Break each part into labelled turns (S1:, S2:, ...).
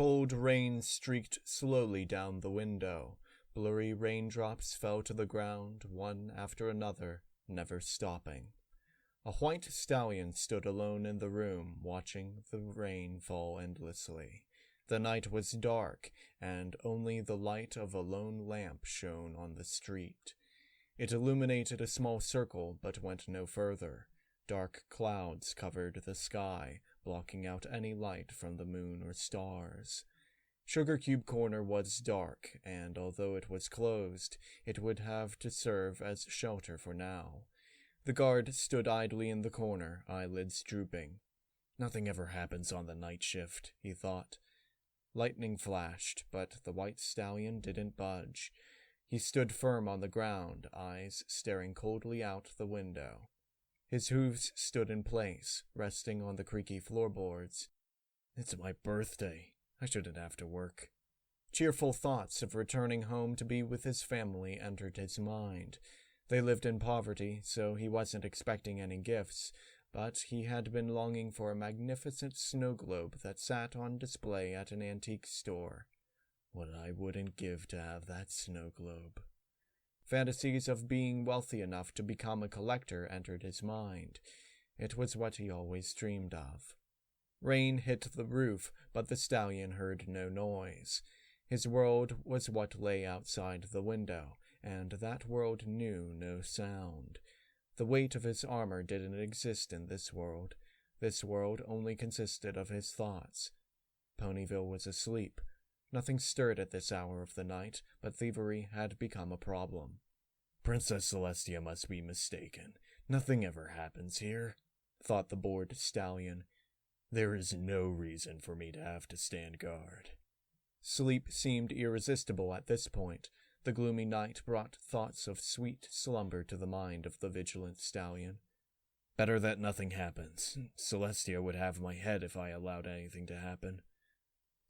S1: Cold rain streaked slowly down the window. Blurry raindrops fell to the ground, one after another, never stopping. A white stallion stood alone in the room, watching the rain fall endlessly. The night was dark, and only the light of a lone lamp shone on the street. It illuminated a small circle, but went no further. Dark clouds covered the sky, blocking out any light from the moon or stars. Sugar Cube Corner was dark, and although it was closed, it would have to serve as shelter for now. The guard stood idly in the corner, eyelids drooping. Nothing ever happens on the night shift, he thought. Lightning flashed, but the white stallion didn't budge. He stood firm on the ground, eyes staring coldly out the window. His hooves stood in place, resting on the creaky floorboards. It's my birthday. I shouldn't have to work. Cheerful thoughts of returning home to be with his family entered his mind. They lived in poverty, so he wasn't expecting any gifts, but he had been longing for a magnificent snow globe that sat on display at an antique store. What I wouldn't give to have that snow globe. Fantasies of being wealthy enough to become a collector entered his mind. It was what he always dreamed of. Rain hit the roof, but the stallion heard no noise. His world was what lay outside the window, and that world knew no sound. The weight of his armor didn't exist in this world. This world only consisted of his thoughts. Ponyville was asleep. Nothing stirred at this hour of the night, but thievery had become a problem. Princess Celestia must be mistaken. Nothing ever happens here, thought the bored stallion. There is no reason for me to have to stand guard. Sleep seemed irresistible at this point. The gloomy night brought thoughts of sweet slumber to the mind of the vigilant stallion. Better that nothing happens. Celestia would have my head if I allowed anything to happen.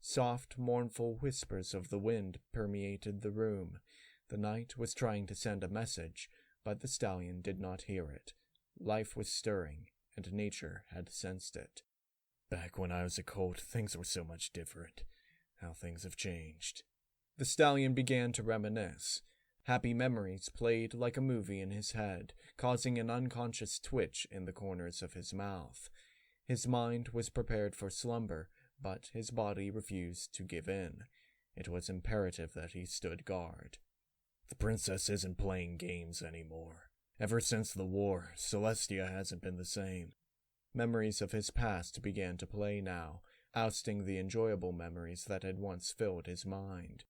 S1: Soft, mournful whispers of the wind permeated the room. The night was trying to send a message, but the stallion did not hear it. Life was stirring, and nature had sensed it. Back when I was a colt, things were so much different. How things have changed. The stallion began to reminisce. Happy memories played like a movie in his head, causing an unconscious twitch in the corners of his mouth. His mind was prepared for slumber, but his body refused to give in. It was imperative that he stood guard. The princess isn't playing games anymore. Ever since the war, Celestia hasn't been the same. Memories of his past began to play now, ousting the enjoyable memories that had once filled his mind.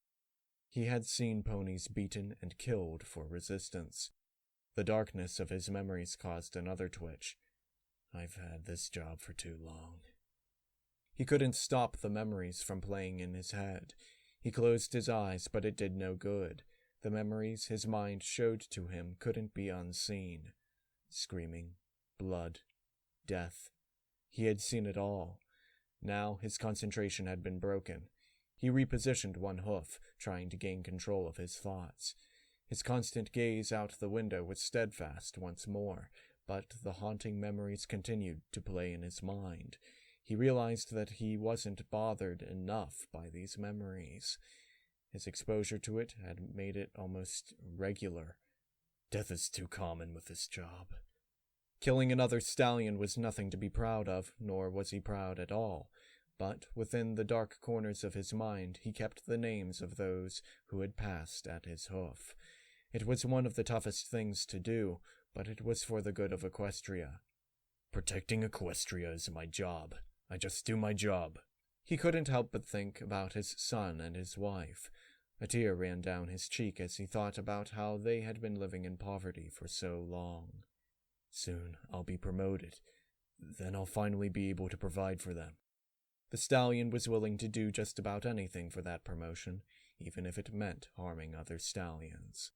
S1: He had seen ponies beaten and killed for resistance. The darkness of his memories caused another twitch. I've had this job for too long. He couldn't stop the memories from playing in his head. He closed his eyes, but it did no good. The memories his mind showed to him couldn't be unseen. Screaming, blood, death. He had seen it all. Now his concentration had been broken. He repositioned one hoof, trying to gain control of his thoughts. His constant gaze out the window was steadfast once more, but the haunting memories continued to play in his mind. He realized that he wasn't bothered enough by these memories. His exposure to it had made it almost regular. Death is too common with this job. Killing another stallion was nothing to be proud of, nor was he proud at all. But within the dark corners of his mind he kept the names of those who had passed at his hoof. It was one of the toughest things to do, but it was for the good of Equestria. Protecting Equestria is my job. I just do my job. He couldn't help but think about his son and his wife. A tear ran down his cheek as he thought about how they had been living in poverty for so long. Soon I'll be promoted. Then I'll finally be able to provide for them. The stallion was willing to do just about anything for that promotion, even if it meant harming other stallions.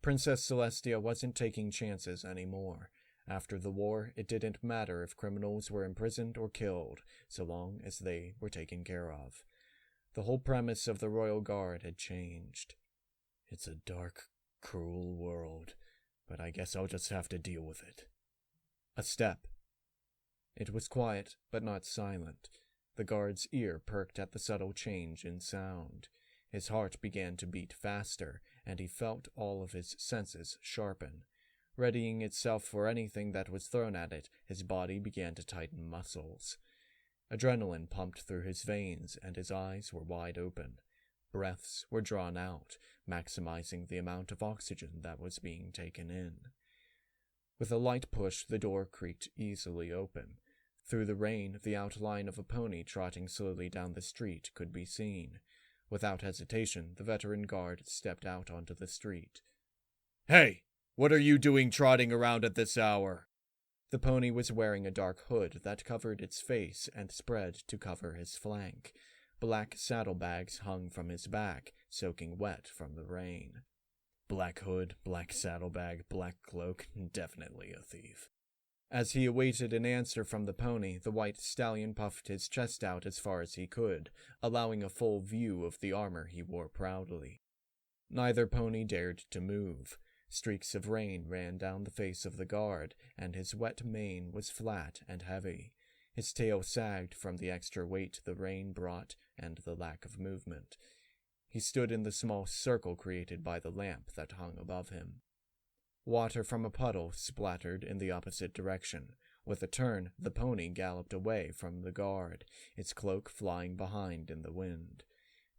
S1: Princess Celestia wasn't taking chances anymore. After the war, it didn't matter if criminals were imprisoned or killed, so long as they were taken care of. The whole premise of the Royal Guard had changed. It's a dark, cruel world, but I guess I'll just have to deal with it. A step. It was quiet, but not silent. The guard's ear perked at the subtle change in sound. His heart began to beat faster, and he felt all of his senses sharpen. Readying itself for anything that was thrown at it, his body began to tighten muscles. Adrenaline pumped through his veins, and his eyes were wide open. Breaths were drawn out, maximizing the amount of oxygen that was being taken in. With a light push, the door creaked easily open. Through the rain, the outline of a pony trotting slowly down the street could be seen. Without hesitation, the veteran guard stepped out onto the street. "Hey! What are you doing trotting around at this hour?" The pony was wearing a dark hood that covered its face and spread to cover his flank. Black saddlebags hung from his back, soaking wet from the rain. Black hood, black saddlebag, black cloak, definitely a thief. As he awaited an answer from the pony, the white stallion puffed his chest out as far as he could, allowing a full view of the armor he wore proudly. Neither pony dared to move. Streaks of rain ran down the face of the guard, and his wet mane was flat and heavy. His tail sagged from the extra weight the rain brought and the lack of movement. He stood in the small circle created by the lamp that hung above him. Water from a puddle splattered in the opposite direction. With a turn, the pony galloped away from the guard, its cloak flying behind in the wind.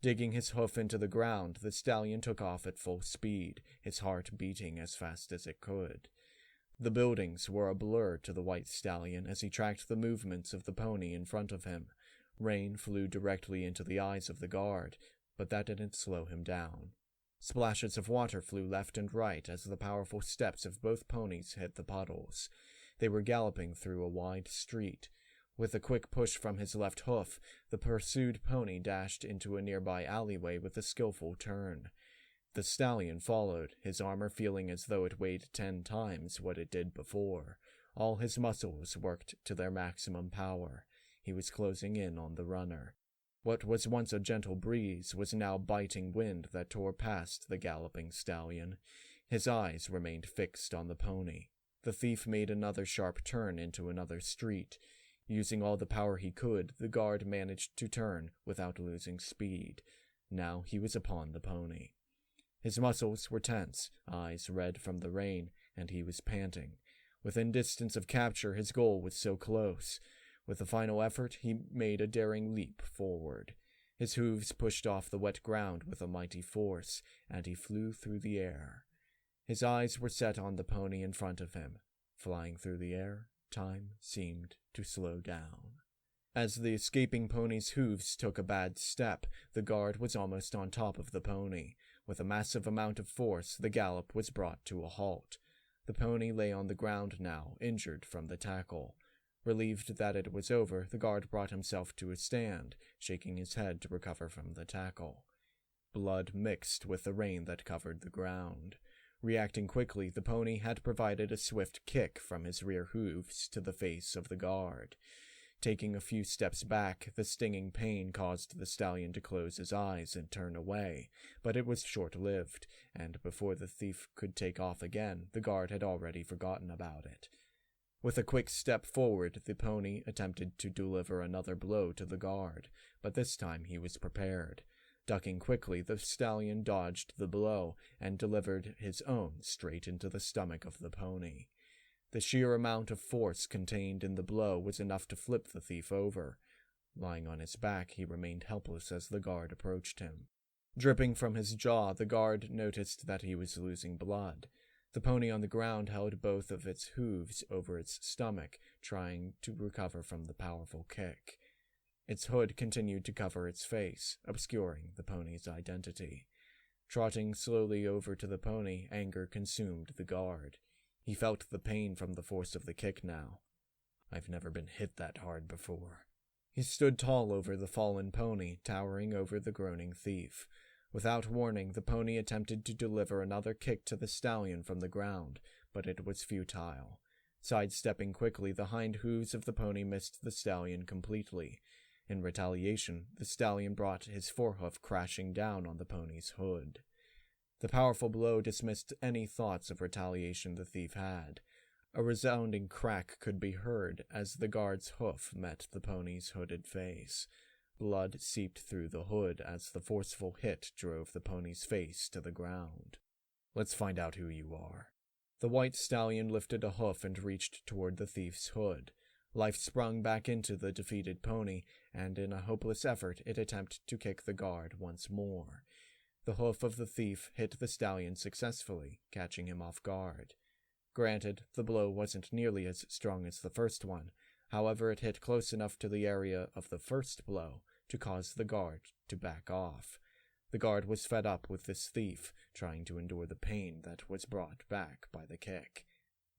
S1: Digging his hoof into the ground, the stallion took off at full speed, his heart beating as fast as it could. The buildings were a blur to the white stallion as he tracked the movements of the pony in front of him. Rain flew directly into the eyes of the guard, but that didn't slow him down. Splashes of water flew left and right as the powerful steps of both ponies hit the puddles. They were galloping through a wide street. With a quick push from his left hoof, the pursued pony dashed into a nearby alleyway with a skillful turn. The stallion followed, his armor feeling as though it weighed 10 times what it did before. All his muscles worked to their maximum power. He was closing in on the runner. What was once a gentle breeze was now biting wind that tore past the galloping stallion. His eyes remained fixed on the pony. The thief made another sharp turn into another street. Using all the power he could, the guard managed to turn without losing speed. Now he was upon the pony. His muscles were tense, eyes red from the rain, and he was panting. Within distance of capture, his goal was so close. With a final effort, he made a daring leap forward. His hooves pushed off the wet ground with a mighty force, and he flew through the air. His eyes were set on the pony in front of him. Flying through the air, time seemed to slow down. As the escaping pony's hooves took a bad step, the guard was almost on top of the pony. With a massive amount of force, the gallop was brought to a halt. The pony lay on the ground now, injured from the tackle. Relieved that it was over, the guard brought himself to a stand, shaking his head to recover from the tackle. Blood mixed with the rain that covered the ground. Reacting quickly, the pony had provided a swift kick from his rear hooves to the face of the guard. Taking a few steps back, the stinging pain caused the stallion to close his eyes and turn away, but it was short-lived, and before the thief could take off again, the guard had already forgotten about it. With a quick step forward, the pony attempted to deliver another blow to the guard, but this time he was prepared. Ducking quickly, the stallion dodged the blow and delivered his own straight into the stomach of the pony. The sheer amount of force contained in the blow was enough to flip the thief over. Lying on his back, he remained helpless as the guard approached him. Dripping from his jaw, the guard noticed that he was losing blood. The pony on the ground held both of its hooves over its stomach, trying to recover from the powerful kick. Its hood continued to cover its face, obscuring the pony's identity. Trotting slowly over to the pony, anger consumed the guard. He felt the pain from the force of the kick now. "I've never been hit that hard before." He stood tall over the fallen pony, towering over the groaning thief. Without warning, the pony attempted to deliver another kick to the stallion from the ground, but it was futile. Sidestepping quickly, the hind hooves of the pony missed the stallion completely. In retaliation, the stallion brought his forehoof crashing down on the pony's hood. The powerful blow dismissed any thoughts of retaliation the thief had. A resounding crack could be heard as the guard's hoof met the pony's hooded face. Blood seeped through the hood as the forceful hit drove the pony's face to the ground. "Let's find out who you are." The white stallion lifted a hoof and reached toward the thief's hood. Life sprung back into the defeated pony, and in a hopeless effort it attempted to kick the guard once more. The hoof of the thief hit the stallion successfully, catching him off guard. Granted, the blow wasn't nearly as strong as the first one, however it hit close enough to the area of the first blow to cause the guard to back off. The guard was fed up with this thief, trying to endure the pain that was brought back by the kick.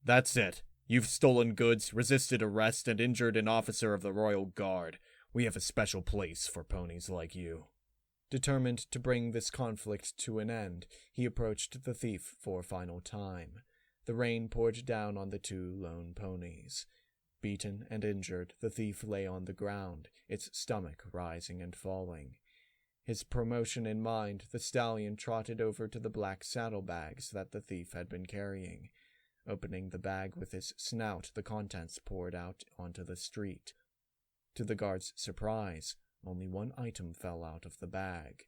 S1: "That's it! You've stolen goods, resisted arrest, and injured an officer of the Royal Guard. We have a special place for ponies like you." Determined to bring this conflict to an end, he approached the thief for a final time. The rain poured down on the two lone ponies. Beaten and injured, the thief lay on the ground, its stomach rising and falling. His promotion in mind, the stallion trotted over to the black saddlebags that the thief had been carrying. Opening the bag with his snout, the contents poured out onto the street. To the guard's surprise, only one item fell out of the bag.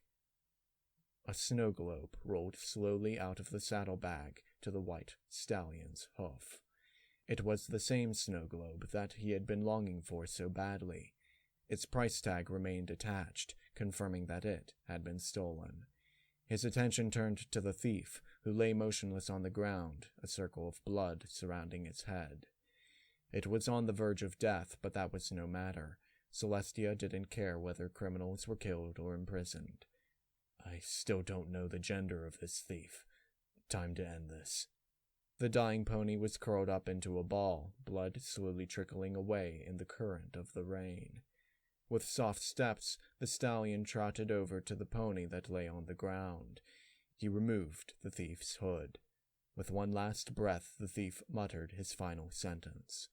S1: A snow globe rolled slowly out of the saddlebag to the white stallion's hoof. It was the same snow globe that he had been longing for so badly. Its price tag remained attached, confirming that it had been stolen. His attention turned to the thief, who lay motionless on the ground, a circle of blood surrounding its head. It was on the verge of death, but that was no matter. Celestia didn't care whether criminals were killed or imprisoned. "I still don't know the gender of this thief. Time to end this." The dying pony was curled up into a ball, blood slowly trickling away in the current of the rain. With soft steps, the stallion trotted over to the pony that lay on the ground. He removed the thief's hood. With one last breath, the thief muttered his final sentence.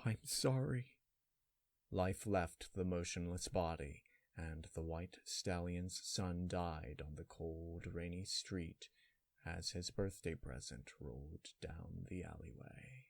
S1: "I'm sorry." Life left the motionless body, and the white stallion's son died on the cold, rainy street as his birthday present rolled down the alleyway.